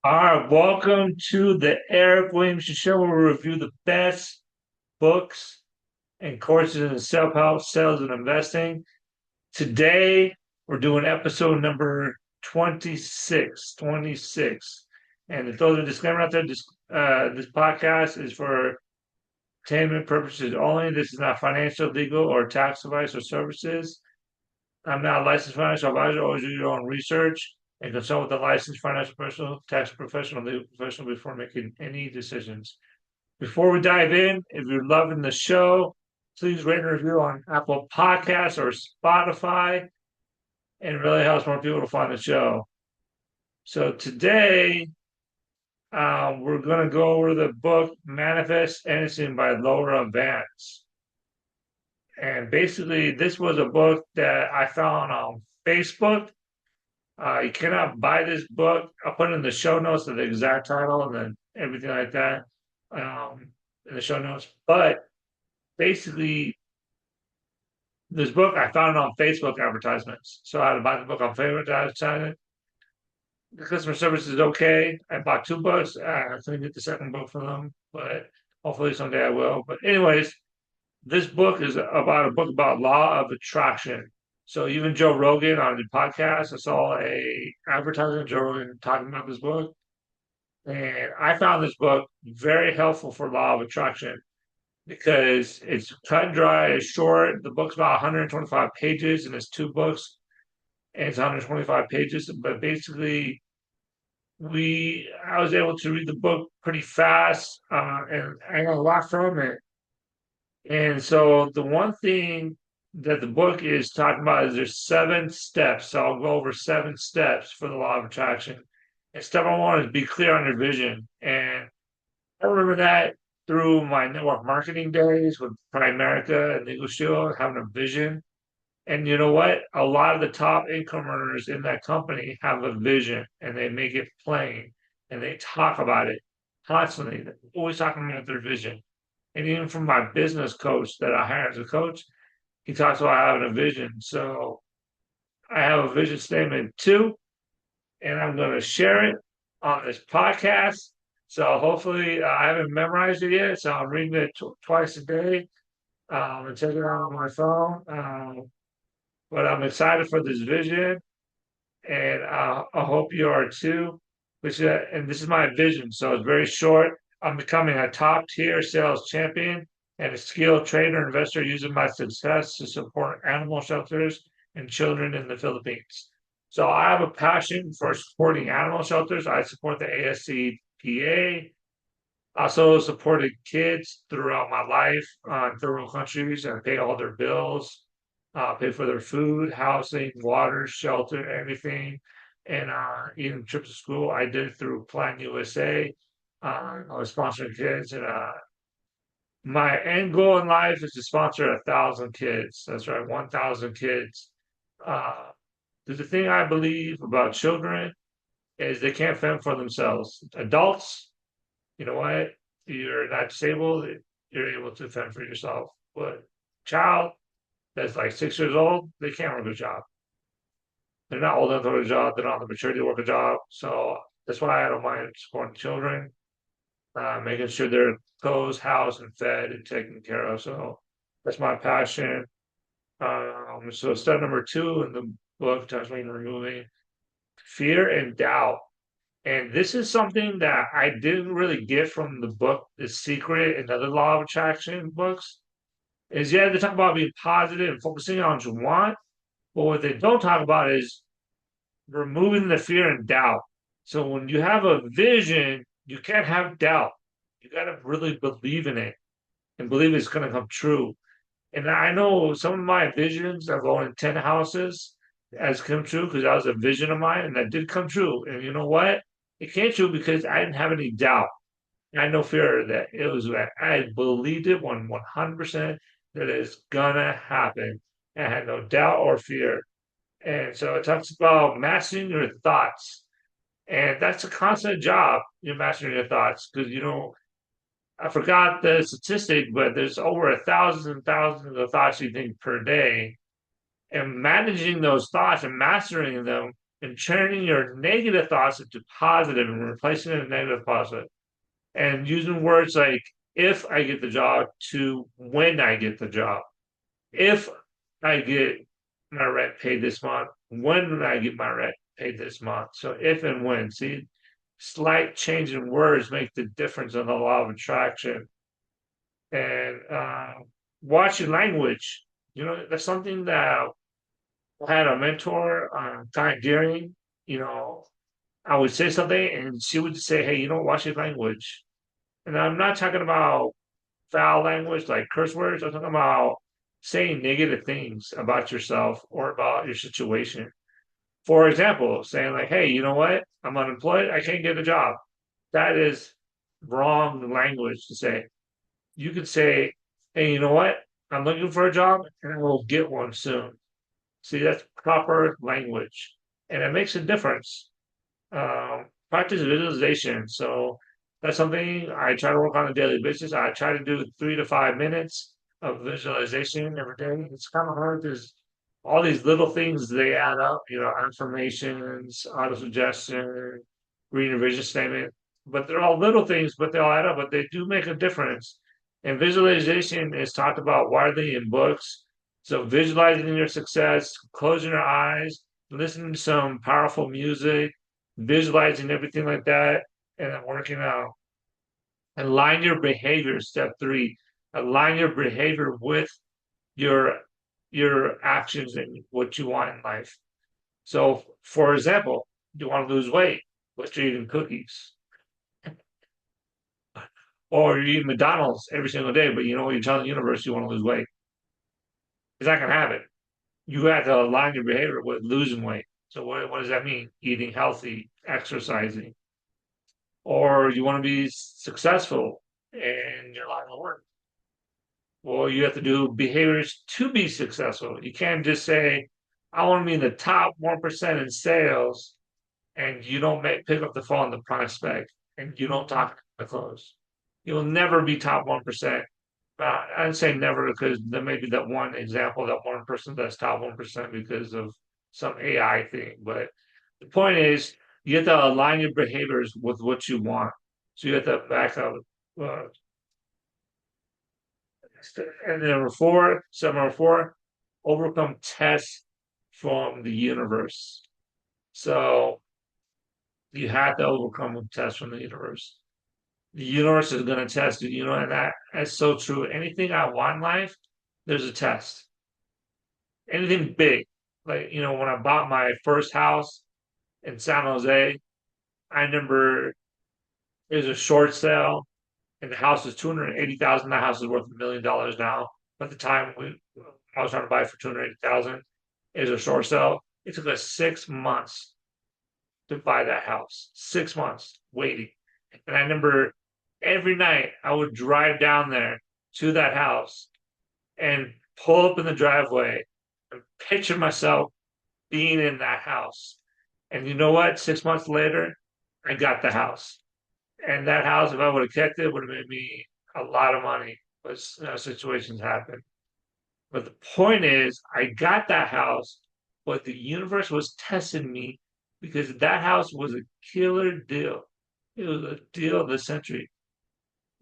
All right, welcome to the Erik Williamson Show, where we review the best books and courses in self-help, sales, and investing. Today, we're doing episode number 26. 26. And to throw the disclaimer out there, this podcast is for entertainment purposes only. This is not financial, legal, or tax advice or services. I'm not a licensed financial advisor. Always do your own research and consult with a licensed financial professional, tax professional, legal professional before making any decisions. Before we dive in, if you're loving the show, please rate and review on Apple Podcasts or Spotify, and it really helps more people to find the show. So today, we're going to go over the book Manifest Anything by Laura Vance. And basically, this was a book that I found on Facebook. You cannot buy this book. I'll put in the show notes of the exact title and then everything like that in the show notes. But basically, this book I found it on Facebook advertisements. So I had to buy the book on Facebook advertisement. The customer service is okay. I bought two books. I couldn't get the second book from them, but hopefully someday I will. But anyways, this book is about a book about law of attraction. So even Joe Rogan on the podcast, I saw a advertisement Joe Rogan talking about this book, and I found this book very helpful for law of attraction because it's cut and dry, it's short. The book's about 125 pages, and it's two books, and it's 125 pages. But basically, we I was able to read the book pretty fast, and I got a lot from it. And so the one thing that the book is talking about is there's 7 steps. So I'll go over 7 steps for the law of attraction. And step number one is be clear on your vision. And I remember that through my network marketing days with Primerica and Legal Shield, having a vision. And you know what? A lot of the top income earners in that company have a vision and they make it plain and they talk about it constantly. They're always talking about their vision. And even from my business coach that I hired as a coach, he talks about having a vision. So I have a vision statement too, and I'm going to share it on this podcast. So hopefully, I haven't memorized it yet, so I'm reading it twice a day and checking it out on my phone. But I'm excited for this vision, and I hope you are too. And this is my vision, so it's very short. I'm becoming a top tier sales champion and a skilled trader investor using my success to support animal shelters and children in the Philippines. So I have a passion for supporting animal shelters. I support the ASCPA. Also supported kids throughout my life in third world countries and pay all their bills, pay for their food, housing, water, shelter, everything, and even trips to school. I did it through Plan USA. I was sponsoring kids, and my end goal in life is to sponsor 1,000 kids. That's right, 1,000 kids. Uh, the thing I believe about children is they can't fend for themselves. Adults, you know what? You're not disabled, you're able to fend for yourself. But child that's like 6 years old, they can't work a job. They're not old enough to work a job. They're not the maturity to work a job. So that's why I don't mind supporting children, making sure they're clothed, housed, and fed and taken care of. So that's my passion. So step number two in the book, touching and removing fear and doubt. And this is something that I didn't really get from the book, The Secret and other Law of Attraction books. Is yeah, they talk about being positive and focusing on what you want, but what they don't talk about is removing the fear and doubt. So when you have a vision, you can't have doubt. You got to really believe in it and believe it's going to come true. And I know some of my visions of owning 10 houses has come true because that was a vision of mine and that did come true. And you know what? It came true because I didn't have any doubt. I had no fear that it was, I believed it 100% that it's gonna happen. I had no doubt or fear. And so it talks about mastering your thoughts. And that's a constant job, you're mastering your thoughts. Because, I forgot the statistic, but there's over 1,000 and thousands of thoughts you think per day. And managing those thoughts and mastering them and turning your negative thoughts into positive and replacing the negative positive and using words like if I get the job to when I get the job. If I get my rent paid this month, when will I get my rent paid this month? So if and when. See, slight change in words make the difference in the law of attraction. And watching language, that's something that I had a mentor, Ty Deering. You know, I would say something and she would say, hey, watch your language. And I'm not talking about foul language like curse words. I'm talking about saying negative things about yourself or about your situation. For example, saying like, hey, you know what? I'm unemployed. I can't get a job. That is wrong language to say. You could say, hey, you know what? I'm looking for a job and I will get one soon. See, that's proper language. And it makes a difference. Practice visualization. So that's something I try to work on a daily basis. I try to do 3 to 5 minutes of visualization every day. It's kind of hard because all these little things they add up, affirmations, auto suggestion, reading a vision statement. But they're all little things, but they all add up, but they do make a difference. And visualization is talked about widely in books. So visualizing your success, closing your eyes, listening to some powerful music, visualizing everything like that, and then working out. Align your behavior. Step three, align your behavior with your your actions and what you want in life. So, for example, you want to lose weight, but you're eating cookies, or you eat McDonald's every single day, but you're telling the universe you want to lose weight. It's not gonna happen. You have to align your behavior with losing weight. So, what does that mean? Eating healthy, exercising, or you want to be successful in your line of work. Well, you have to do behaviors to be successful. You can't just say, I want to be in the top 1% in sales, and you don't pick up the phone to prospect and you don't talk to close. You'll never be top 1%. I'd say never because there may be that one example, that one person that's top 1% because of some AI thing. But the point is, you have to align your behaviors with what you want. So you have to back up. Uh, and then number four, overcome tests from the universe. So you have to overcome tests from the universe. The universe is going to test you, and that's so true. Anything I want in life, there's a test. Anything big, like when I bought my first house in San Jose, I remember it was a short sale, and the house was 280,000. The house is worth $1 million now. At the time, I was trying to buy it for 280,000. It was a short sale. It took us 6 months to buy that house. 6 months waiting, and I remember every night I would drive down there to that house and pull up in the driveway and picture myself being in that house. And you know what? 6 months later, I got the house. And that house, if I would have kept it, would have made me a lot of money. But situations happen. But the point is, I got that house, but the universe was testing me because that house was a killer deal. It was a deal of the century.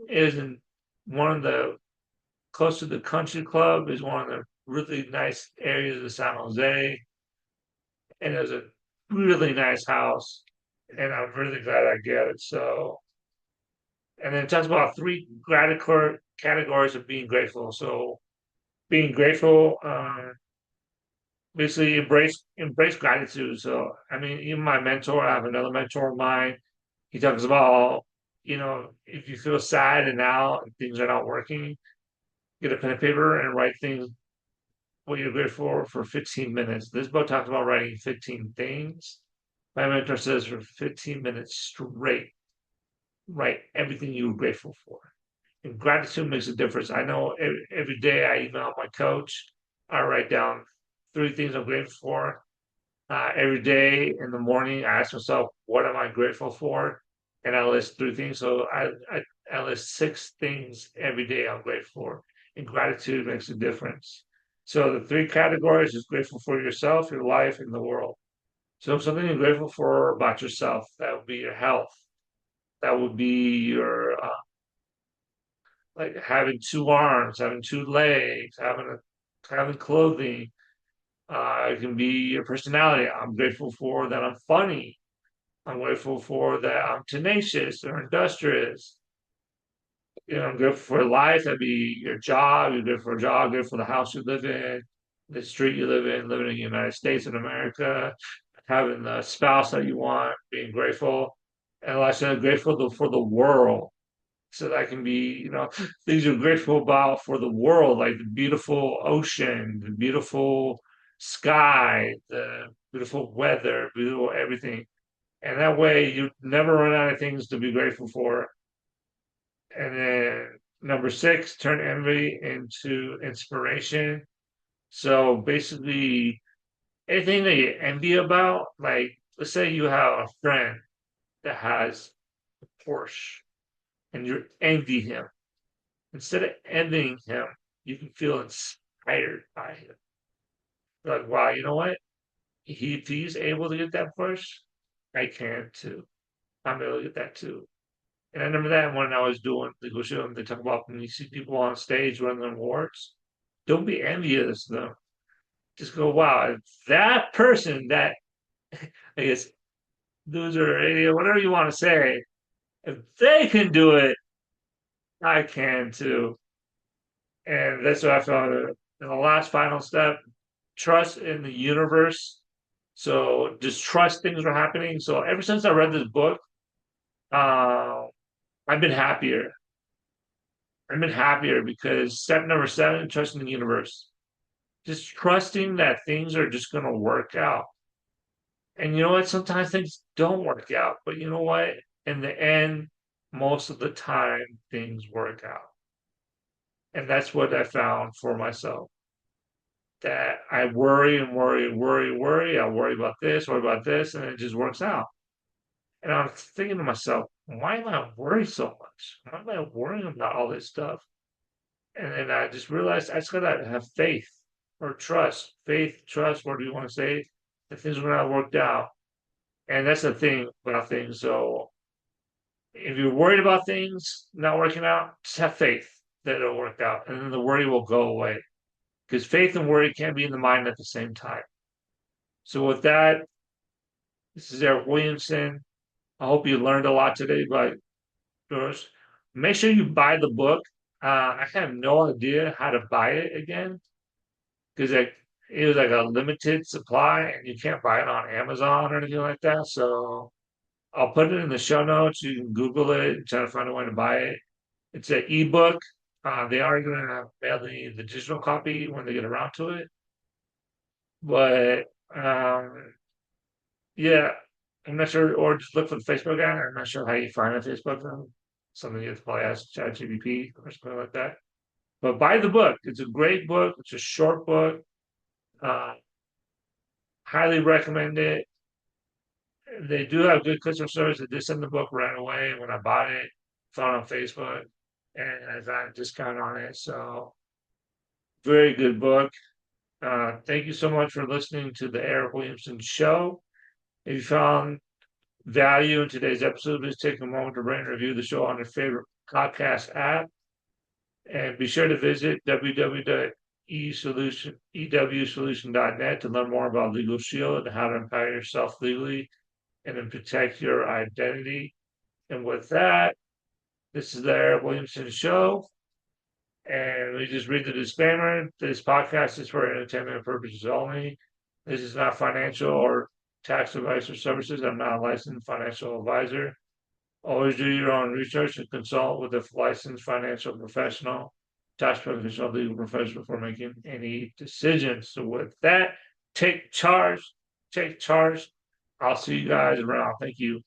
It was in one of the close to the country club, is one of the really nice areas of San Jose, and it was a really nice house. And I'm really glad I get it. So, and then it talks about three gratitude categories of being grateful. So, being grateful, basically embrace gratitude. So, I mean, even my mentor, I have another mentor of mine. He talks about, if you feel sad and now things are not working, get a pen and paper and write things what you're grateful for 15 minutes. This book talks about writing 15 things. My mentor says for 15 minutes straight, write everything you're grateful for. And gratitude makes a difference. I know every day I email my coach. I write down 3 things I'm grateful for. Every day in the morning, I ask myself, what am I grateful for? And I list 3 things. So I list 6 things every day I'm grateful for. And gratitude makes a difference. So the 3 categories is grateful for yourself, your life, and the world. So something you're grateful for about yourself, that would be your health. That would be your like having two arms, having two legs, having clothing. It can be your personality. I'm grateful for that I'm funny. I'm grateful for that I'm tenacious or industrious. I'm grateful for life. That'd be your job. You're good for a job, good for the house you live in, the street you live in, living in the United States of America, having the spouse that you want, being grateful. And like I said, grateful for the world. So that can be, things you're grateful about for the world, like the beautiful ocean, the beautiful sky, the beautiful weather, beautiful everything. And that way you never run out of things to be grateful for. And then number six, turn envy into inspiration. So basically, anything that you envy about, like let's say you have a friend that has a Porsche and you envy him. Instead of envying him, you can feel inspired by him. You're like, wow, you know what? If he's able to get that Porsche, I can too. I'm able to get that too. And I remember that when I was doing the go show, they talk about when you see people on stage winning awards, don't be envious of them. Just go, wow, that person, that I guess loser, idiot, whatever you want to say, if they can do it, I can too. And that's what I found in the last final step, trust in the universe. So just trust things are happening. So ever since I read this book, uh, I've been happier. I've been happier because step number seven, trusting the universe. Just trusting that things are just going to work out. And you know what? Sometimes things don't work out, but you know what? In the end, most of the time, things work out. And that's what I found for myself. That I worry and worry and worry and worry. I worry about this, and it just works out. And I'm thinking to myself, why am I worried so much? Why am I worrying about all this stuff? And then I just realized I just gotta have faith or trust. Faith, trust, what do you want to say? That things are gonna work out. And that's the thing about things. So if you're worried about things not working out, just have faith that it'll work out. And then the worry will go away. Because faith and worry can't be in the mind at the same time. So with that, this is Eric Williamson. I hope you learned a lot today by yours. Make sure you buy the book. I have no idea how to buy it again because it was like a limited supply and you can't buy it on Amazon or anything like that. So I'll put it in the show notes. You can Google it and try to find a way to buy it. It's an ebook. They are going to mail the digital copy when they get around to it. But yeah, I'm not sure, or just look for the Facebook ad. I'm not sure how you find a Facebook one. Something you have to probably ask ChatGPT or something like that. But buy the book. It's a great book. It's a short book. Uh, Highly recommend it. They do have good customer service. They did send the book right away when I bought it. Found it on Facebook, and I got a discount on it. So very good book. Thank you so much for listening to the Eric Williamson Show. If you found value in today's episode, please take a moment to rate and review the show on your favorite podcast app. And be sure to visit www.ewsolution.net to learn more about Legal Shield and how to empower yourself legally and then protect your identity. And with that, this is the Eric Williamson Show. And we just read the disclaimer. This podcast is for entertainment purposes only. This is not financial or tax advice or services. I'm not a licensed financial advisor. Always do your own research and consult with a licensed financial professional, tax professional, legal professional before making any decisions. So with that, take charge. Take charge. I'll see you guys around. Thank you.